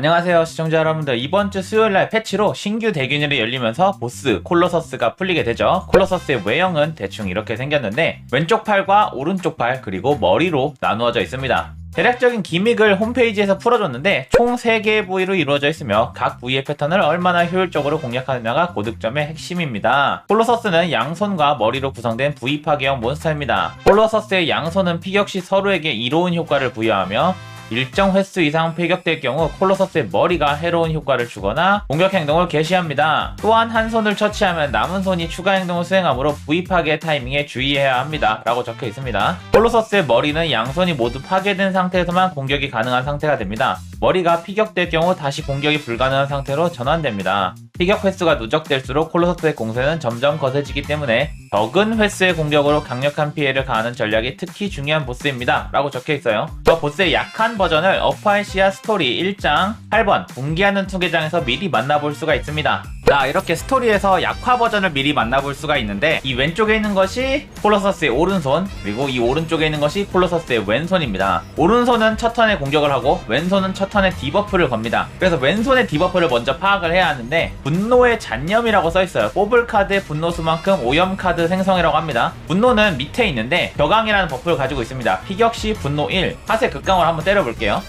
안녕하세요 시청자 여러분들. 이번주 수요일날 패치로 신규 대균열이 열리면서 보스 콜로서스가 풀리게 되죠. 콜로서스의 외형은 대충 이렇게 생겼는데 왼쪽 팔과 오른쪽 팔 그리고 머리로 나누어져 있습니다. 대략적인 기믹을 홈페이지에서 풀어줬는데 총 3개의 부위로 이루어져 있으며 각 부위의 패턴을 얼마나 효율적으로 공략하느냐가 고득점의 핵심입니다. 콜로서스는 양손과 머리로 구성된 부위 파괴형 몬스터입니다. 콜로서스의 양손은 피격 시 서로에게 이로운 효과를 부여하며 일정 횟수 이상 피격될 경우 콜로서스의 머리가 해로운 효과를 주거나 공격 행동을 개시합니다. 또한 한 손을 처치하면 남은 손이 추가 행동을 수행하므로 부위 파괴 타이밍에 주의해야 합니다 라고 적혀 있습니다. 콜로서스의 머리는 양손이 모두 파괴된 상태에서만 공격이 가능한 상태가 됩니다. 머리가 피격될 경우 다시 공격이 불가능한 상태로 전환됩니다. 피격 횟수가 누적될수록 콜로서스의 공세는 점점 거세지기 때문에 적은 횟수의 공격으로 강력한 피해를 가하는 전략이 특히 중요한 보스입니다 라고 적혀 있어요. 저 보스의 약한 버전을 어파이시아 스토리 1장 8번 분기하는 투개장에서 미리 만나볼 수가 있습니다. 자, 이렇게 스토리에서 약화 버전을 미리 만나볼 수가 있는데 이 왼쪽에 있는 것이 콜로서스의 오른손, 그리고 이 오른쪽에 있는 것이 콜로서스의 왼손입니다. 오른손은 첫 턴에 공격을 하고 왼손은 첫 턴에 디버프를 겁니다. 그래서 왼손의 디버프를 먼저 파악을 해야 하는데 분노의 잔념이라고 써있어요. 뽑을 카드의 분노 수만큼 오염 카드 생성이라고 합니다. 분노는 밑에 있는데 격앙이라는 버프를 가지고 있습니다. 피격 시 분노 1, 하세 극강으로 한번 때려볼게요.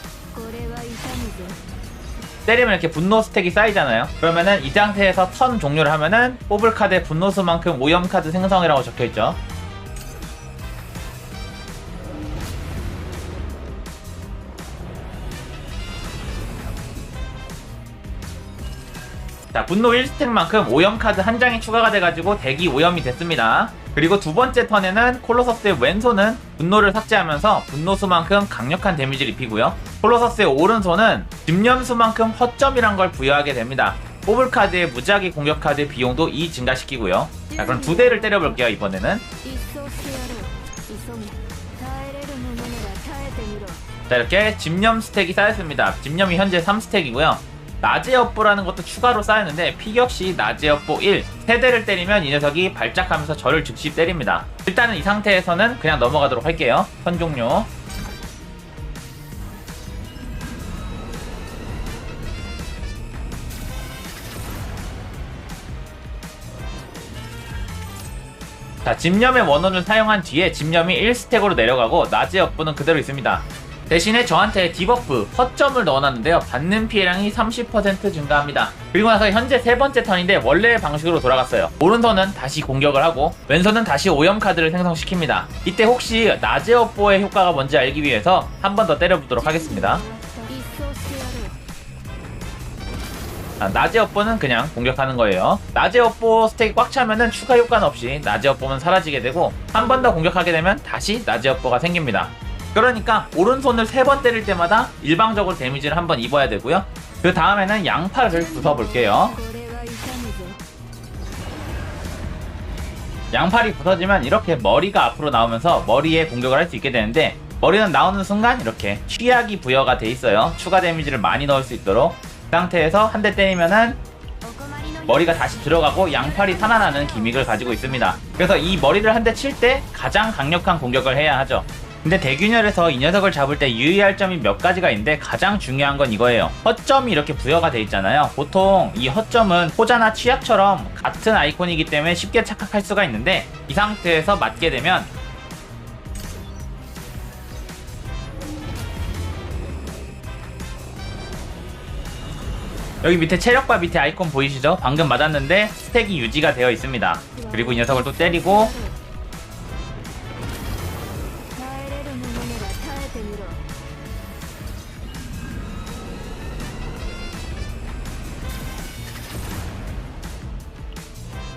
때리면 이렇게 분노 스택이 쌓이잖아요. 그러면은 이 상태에서 턴 종료를 하면은 뽑을 카드의 분노 수만큼 오염 카드 생성이라고 적혀있죠. 자, 분노 1스택만큼 오염 카드 한 장이 추가가 돼가지고 대기 오염이 됐습니다. 그리고 두 번째 턴에는 콜로서스의 왼손은 분노를 삭제하면서 분노수만큼 강력한 데미지를 입히고요. 콜로서스의 오른손은 집념수만큼 허점이란 걸 부여하게 됩니다. 뽑을 카드의 무작위 공격 카드의 비용도 증가시키고요. 자, 그럼 두 대를 때려볼게요. 이번에는 자, 이렇게 집념 스택이 쌓였습니다. 집념이 현재 3스택이고요 낮의 업보라는 것도 추가로 쌓였는데 피격시 낮의 업보 1 3대를 때리면 이 녀석이 발작하면서 저를 즉시 때립니다. 일단은 이 상태에서는 그냥 넘어가도록 할게요. 턴 종료. 자, 집념의 원혼을 사용한 뒤에 집념이 1스택으로 내려가고 낮의 업보는 그대로 있습니다. 대신에 저한테 디버프, 허점을 넣어놨는데요. 받는 피해량이 30% 증가합니다. 그리고 나서 현재 세 번째 턴인데 원래의 방식으로 돌아갔어요. 오른손은 다시 공격을 하고 왼손은 다시 오염 카드를 생성시킵니다. 이때 혹시 낮의 업보의 효과가 뭔지 알기 위해서 한 번 더 때려보도록 하겠습니다. 자, 낮의 업보는 그냥 공격하는 거예요. 낮의 업보 스택이 꽉 차면은 추가 효과는 없이 낮의 업보는 사라지게 되고 한 번 더 공격하게 되면 다시 낮의 업보가 생깁니다. 그러니까 오른손을 3번 때릴 때마다 일방적으로 데미지를 한번 입어야 되고요. 그 다음에는 양팔을 부숴볼게요. 양팔이 부서지면 이렇게 머리가 앞으로 나오면서 머리에 공격을 할 수 있게 되는데 머리는 나오는 순간 이렇게 취약이 부여가 돼 있어요. 추가 데미지를 많이 넣을 수 있도록. 그 상태에서 한 대 때리면은 머리가 다시 들어가고 양팔이 살아나는 기믹을 가지고 있습니다. 그래서 이 머리를 한 대 칠 때 가장 강력한 공격을 해야 하죠. 근데 대균열에서 이 녀석을 잡을 때 유의할 점이 몇 가지가 있는데 가장 중요한 건 이거예요. 허점이 이렇게 부여가 돼 있잖아요. 보통 이 허점은 호자나 취약처럼 같은 아이콘이기 때문에 쉽게 착각할 수가 있는데 이 상태에서 맞게 되면 여기 밑에 체력바 밑에 아이콘 보이시죠? 방금 맞았는데 스택이 유지가 되어 있습니다. 그리고 이 녀석을 또 때리고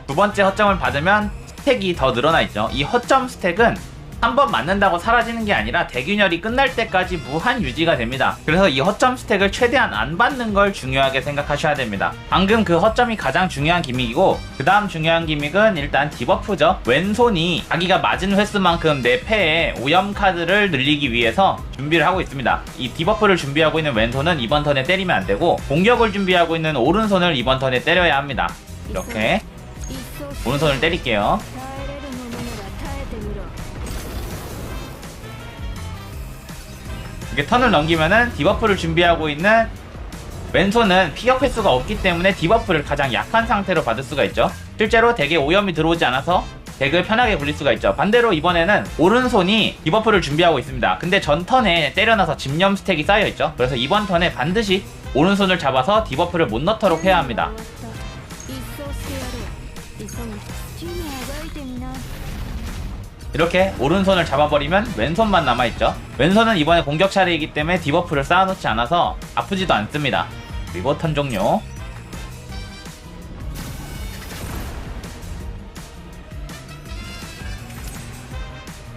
두 번째 허점을 받으면 스택이 더 늘어나 있죠. 이 허점 스택은 한 번 맞는다고 사라지는 게 아니라 대균열이 끝날 때까지 무한 유지가 됩니다. 그래서 이 허점 스택을 최대한 안 받는 걸 중요하게 생각하셔야 됩니다. 방금 그 허점이 가장 중요한 기믹이고 그 다음 중요한 기믹은 일단 디버프죠. 왼손이 자기가 맞은 횟수만큼 내 패에 오염 카드를 늘리기 위해서 준비를 하고 있습니다. 이 디버프를 준비하고 있는 왼손은 이번 턴에 때리면 안 되고 공격을 준비하고 있는 오른손을 이번 턴에 때려야 합니다. 이렇게 오른손을 때릴게요. 이렇게 턴을 넘기면은 디버프를 준비하고 있는 왼손은 피격 횟수가 없기 때문에 디버프를 가장 약한 상태로 받을 수가 있죠. 실제로 덱에 오염이 들어오지 않아서 덱을 편하게 굴릴 수가 있죠. 반대로 이번에는 오른손이 디버프를 준비하고 있습니다. 근데 전 턴에 때려놔서 집념 스택이 쌓여있죠. 그래서 이번 턴에 반드시 오른손을 잡아서 디버프를 못 넣도록 해야 합니다. 이렇게 오른손을 잡아버리면 왼손만 남아있죠. 왼손은 이번에 공격 차례이기 때문에 디버프를 쌓아놓지 않아서 아프지도 않습니다. 그리고 턴 종료.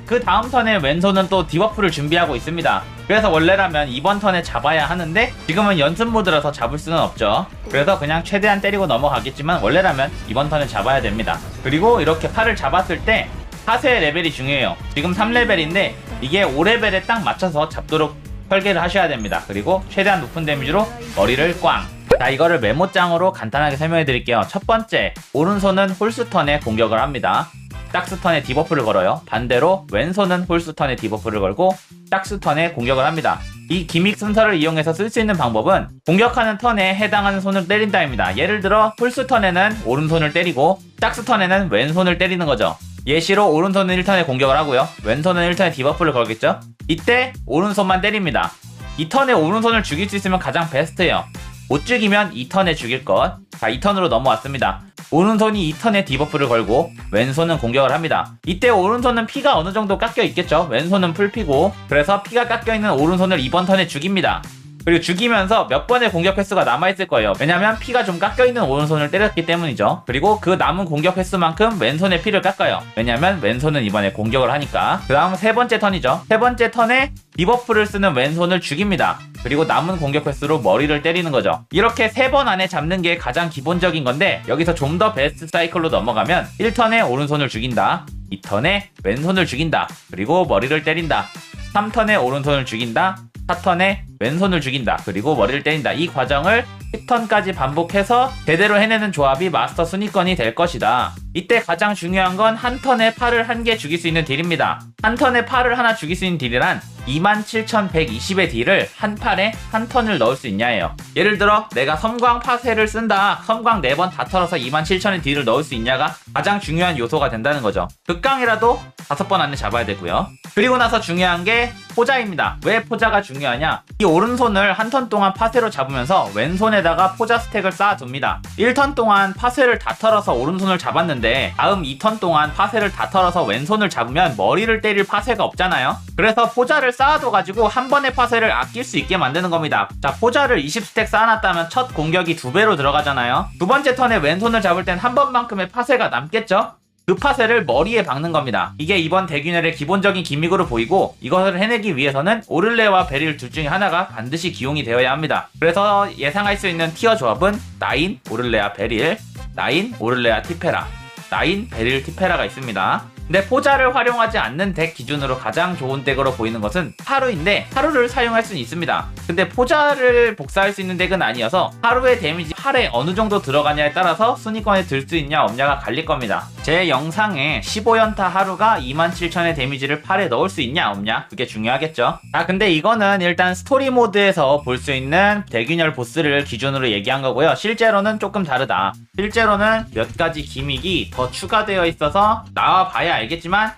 그 다음 턴에 왼손은 또 디버프를 준비하고 있습니다. 그래서 원래라면 이번 턴에 잡아야 하는데 지금은 연습 모드라서 잡을 수는 없죠. 그래서 그냥 최대한 때리고 넘어가겠지만 원래라면 이번 턴에 잡아야 됩니다. 그리고 이렇게 팔을 잡았을 때 파쇄 레벨이 중요해요. 지금 3레벨인데 이게 5레벨에 딱 맞춰서 잡도록 설계를 하셔야 됩니다. 그리고 최대한 높은 데미지로 머리를 꽝. 자, 이거를 메모장으로 간단하게 설명해 드릴게요. 첫 번째, 오른손은 홀스턴에 공격을 합니다. 짝스턴에 디버프를 걸어요. 반대로 왼손은 홀스턴에 디버프를 걸고 짝스턴에 공격을 합니다. 이 기믹 순서를 이용해서 쓸 수 있는 방법은 공격하는 턴에 해당하는 손을 때린다입니다. 예를 들어 홀스턴에는 오른손을 때리고 짝스턴에는 왼손을 때리는 거죠. 예시로 오른손은 1턴에 공격을 하고요. 왼손은 1턴에 디버프를 걸겠죠. 이때 오른손만 때립니다. 이 턴에 오른손을 죽일 수 있으면 가장 베스트예요. 못 죽이면 2턴에 죽일 것. 자, 2턴으로 넘어왔습니다. 오른손이 2턴에 디버프를 걸고 왼손은 공격을 합니다. 이때 오른손은 피가 어느 정도 깎여 있겠죠. 왼손은 풀피고, 그래서 피가 깎여 있는 오른손을 이번 턴에 죽입니다. 그리고 죽이면서 몇 번의 공격 횟수가 남아있을 거예요. 왜냐면 피가 좀 깎여있는 오른손을 때렸기 때문이죠. 그리고 그 남은 공격 횟수만큼 왼손의 피를 깎아요. 왜냐면 왼손은 이번에 공격을 하니까. 그 다음 세 번째 턴이죠. 세 번째 턴에 디버프를 쓰는 왼손을 죽입니다. 그리고 남은 공격 횟수로 머리를 때리는 거죠. 이렇게 3번 안에 잡는 게 가장 기본적인 건데, 여기서 좀 더 베스트 사이클로 넘어가면 1턴에 오른손을 죽인다, 2턴에 왼손을 죽인다, 그리고 머리를 때린다, 3턴에 오른손을 죽인다, 4턴에 왼손을 죽인다, 그리고 머리를 때린다. 이 과정을 10턴까지 반복해서 제대로 해내는 조합이 마스터 순위권이 될 것이다. 이때 가장 중요한 건 한 턴에 팔을 한 개 죽일 수 있는 딜입니다. 한 턴에 팔을 하나 죽일 수 있는 딜이란 27,120의 딜을 한 팔에 한 턴을 넣을 수 있냐예요. 예를 들어 내가 섬광 파쇄를 쓴다, 섬광 4번 다 털어서 27,000의 딜을 넣을 수 있냐가 가장 중요한 요소가 된다는 거죠. 극강이라도 5번 안에 잡아야 되고요. 그리고 나서 중요한 게 포자입니다. 왜 포자가 중요하냐? 이 오른손을 한 턴 동안 파쇄로 잡으면서 왼손에다가 포자 스택을 쌓아둡니다. 1턴 동안 파쇄를 다 털어서 오른손을 잡았는데 다음 2턴 동안 파쇄를 다 털어서 왼손을 잡으면 머리를 때릴 파쇄가 없잖아요. 그래서 포자를 쌓아둬가지고 한 번의 파쇄를 아낄 수 있게 만드는 겁니다. 자, 포자를 20스택 쌓아놨다면 첫 공격이 2배로 들어가잖아요. 두 번째 턴에 왼손을 잡을 땐 한 번만큼의 파쇄가 남겠죠? 그 파쇄를 머리에 박는 겁니다. 이게 이번 대균열의 기본적인 기믹으로 보이고, 이것을 해내기 위해서는 오를레와 베릴 둘 중에 하나가 반드시 기용이 되어야 합니다. 그래서 예상할 수 있는 티어 조합은 나인, 오를레아, 베릴, 나인, 오를레아, 티페라, 나인, 베릴, 티페라가 있습니다. 근데 포자를 활용하지 않는 덱 기준으로 가장 좋은 덱으로 보이는 것은 하루인데, 하루를 사용할 수는 있습니다. 근데 포자를 복사할 수 있는 덱은 아니어서 하루의 데미지 팔에 어느 정도 들어가냐에 따라서 순위권에 들 수 있냐 없냐가 갈릴 겁니다. 제 영상에 15연타 하루가 27,000의 데미지를 팔에 넣을 수 있냐 없냐, 그게 중요하겠죠. 아, 근데 이거는 일단 스토리 모드에서 볼 수 있는 대균열 보스를 기준으로 얘기한 거고요. 실제로는 조금 다르다. 실제로는 몇 가지 기믹이 더 추가되어 있어서 나와봐야 알겠지만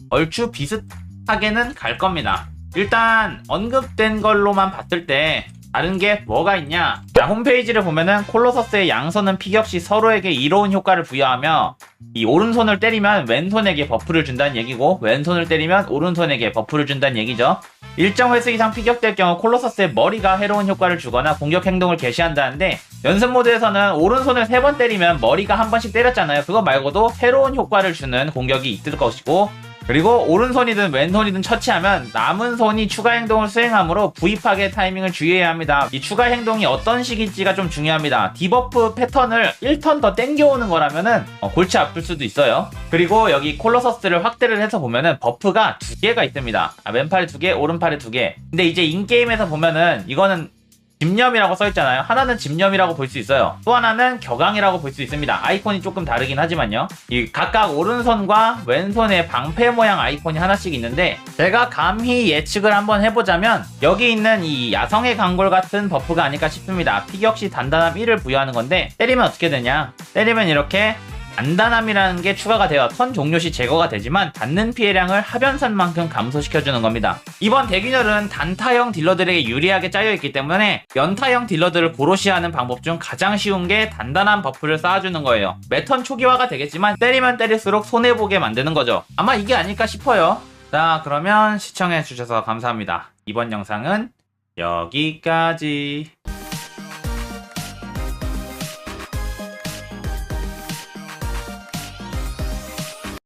얼추 비슷하게는 갈 겁니다. 일단 언급된 걸로만 봤을 때 다른 게 뭐가 있냐? 자, 홈페이지를 보면은 콜로서스의 양손은 피격시 서로에게 이로운 효과를 부여하며, 이 오른손을 때리면 왼손에게 버프를 준다는 얘기고, 왼손을 때리면 오른손에게 버프를 준다는 얘기죠. 일정 횟수 이상 피격될 경우 콜로서스의 머리가 해로운 효과를 주거나 공격 행동을 개시한다는데, 연습 모드에서는 오른손을 3번 때리면 머리가 한 번씩 때렸잖아요. 그거 말고도 해로운 효과를 주는 공격이 있을 것이고, 그리고 오른손이든 왼손이든 처치하면 남은 손이 추가 행동을 수행하므로 부입하게 타이밍을 주의해야 합니다. 이 추가 행동이 어떤 식일지가 좀 중요합니다. 디버프 패턴을 1턴 더 땡겨오는 거라면은 골치 아플 수도 있어요. 그리고 여기 콜로서스를 확대를 해서 보면은 버프가 2개가 있습니다. 왼팔에 2개, 오른팔에 2개. 근데 이제 인게임에서 보면은 이거는 집념이라고 써있잖아요. 하나는 집념이라고 볼 수 있어요. 또 하나는 격앙이라고 볼 수 있습니다. 아이콘이 조금 다르긴 하지만요. 이 각각 오른손과 왼손에 방패 모양 아이콘이 하나씩 있는데 제가 감히 예측을 한번 해보자면 여기 있는 이 야성의 강골 같은 버프가 아닐까 싶습니다. 피격시 단단함 1을 부여하는 건데 때리면 어떻게 되냐? 때리면 이렇게 단단함이라는 게 추가가 되어 턴 종료 시 제거가 되지만 받는 피해량을 하변산만큼 감소시켜주는 겁니다. 이번 대균열은 단타형 딜러들에게 유리하게 짜여있기 때문에 연타형 딜러들을 고로시 하는 방법 중 가장 쉬운 게 단단한 버프를 쌓아주는 거예요. 매턴 초기화가 되겠지만 때리면 때릴수록 손해보게 만드는 거죠. 아마 이게 아닐까 싶어요. 자, 그러면 시청해주셔서 감사합니다. 이번 영상은 여기까지.